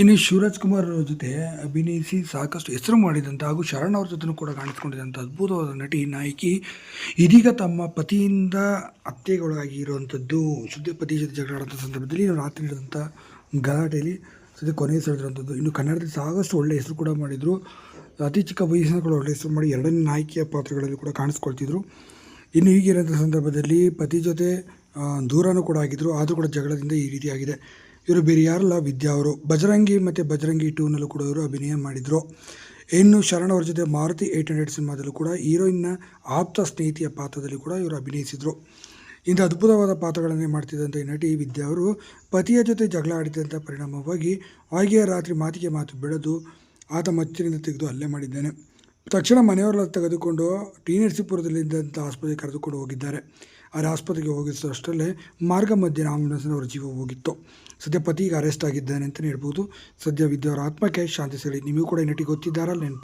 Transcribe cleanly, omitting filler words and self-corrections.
ಇನ್ನು ಶಿವರಾಜ್ ಕುಮಾರ್ ಅವರ ಜೊತೆ ಅಭಿನಯಿಸಿ ಸಾಕಷ್ಟು ಹೆಸರು ಮಾಡಿದಂಥ ಹಾಗೂ ಶರಣ್ ಅವ್ರ ಜೊತೆನೂ ಕೂಡ ಕಾಣಿಸ್ಕೊಂಡಿದ್ದಂಥ ಅದ್ಭುತವಾದ ನಟಿ, ನಾಯಕಿ ಇದೀಗ ತಮ್ಮ ಪತಿಯಿಂದ ಹತ್ಯೆಗೊಳಗಾಗಿ ಇರುವಂಥದ್ದು. ಪತಿ ಜೊತೆ ಜಗಳ ಆಡೋಂಥ ಸಂದರ್ಭದಲ್ಲಿ ರಾತ್ರಿ ನಡೆದಂಥ ಗಲಾಟೆಯಲ್ಲಿ ಕೊನೆಗೆ ಸೆಳೆದಿರುವಂಥದ್ದು. ಇನ್ನು ಕನ್ನಡದಲ್ಲಿ ಸಾಕಷ್ಟು ಒಳ್ಳೆಯ ಹೆಸರು ಕೂಡ ಮಾಡಿದರು. ಅತಿ ಚಿಕ್ಕ ವಯಸ್ಸಿನ ಕೂಡ ಒಳ್ಳೆಯ ಹೆಸರು ಮಾಡಿ ಎರಡನೇ ನಾಯಕಿಯ ಪಾತ್ರಗಳಲ್ಲಿ ಕೂಡ ಕಾಣಿಸ್ಕೊಳ್ತಿದ್ರು. ಇನ್ನು ಹೀಗಿರೋಂಥ ಸಂದರ್ಭದಲ್ಲಿ ಪತಿ ಜೊತೆ ದೂರನೂ ಕೂಡ ಆಗಿದ್ದರು. ಆದರೂ ಕೂಡ ಜಗಳದಿಂದ ಈ ರೀತಿಯಾಗಿದೆ. ಇವರು ಬೇರೆ ಯಾರಲ್ಲ, ವಿದ್ಯಾ ಅವರು. ಬಜರಂಗಿ ಮತ್ತು ಬಜರಂಗಿ 2ನಲ್ಲೂ ಕೂಡ ಇವರು ಅಭಿನಯ ಮಾಡಿದರು. ಇನ್ನು ಶರಣ್ ಅವ್ರ ಜೊತೆ ಮಾರುತಿ 800 ಸಿನಿಮಾದಲ್ಲೂ ಕೂಡ ಹೀರೋಯಿನ್ನ ಆಪ್ತ ಸ್ನೇಹಿತೆಯ ಪಾತ್ರದಲ್ಲಿ ಕೂಡ ಇವರು ಅಭಿನಯಿಸಿದರು. ಇಂಥ ಅದ್ಭುತವಾದ ಪಾತ್ರಗಳನ್ನೇ ಮಾಡ್ತಿದ್ದಂಥ ಈ ನಟಿ ವಿದ್ಯಾ ಅವರು ಪತಿಯ ಜೊತೆ ಜಗಳ ಆಡಿದಂಥ ಪರಿಣಾಮವಾಗಿ ಹಾಗೆಯೇ ರಾತ್ರಿ ಮಾತಿಗೆ ಮಾತು ಬೆಳೆದು ಆತ ಮಚ್ಚಿನಿಂದ ತೆಗೆದು ಹಲ್ಲೆ ಮಾಡಿದ್ದಾನೆ. ತಕ್ಷಣ ಮನೆಯವರೆಲ್ಲ ತೆಗೆದುಕೊಂಡು ಟಿ ನರಸೀಪುರದಲ್ಲಿದ್ದಂಥ ಆಸ್ಪತ್ರೆಗೆ ಕರೆದುಕೊಂಡು ಹೋಗಿದ್ದಾರೆ. ಆದರೆ ಆಸ್ಪತ್ರೆಗೆ ಹೋಗಿದ್ದಷ್ಟರಲ್ಲೇ ಮಾರ್ಗ ಮಧ್ಯೆ ಆಂಬ್ಯುಲೆನ್ಸ್ನ ಅವರ ಜೀವ ಹೋಗಿತ್ತು. ಸದ್ಯ ಪತಿ ಈಗ ಅರೆಸ್ಟ್ ಆಗಿದ್ದಾನೆ ಅಂತಲೇ ಹೇಳ್ಬೋದು. ಸದ್ಯ ವಿದ್ಯಾ ಅವರ ಆತ್ಮಕ್ಕೆ ಶಾಂತಿ ಸಿಗಲಿ. ನಿಮಗೂ ಕೂಡ ಈ ನಟಿ ಗೊತ್ತಿದ್ದಾರಲ್ಲ ನೆನಪು.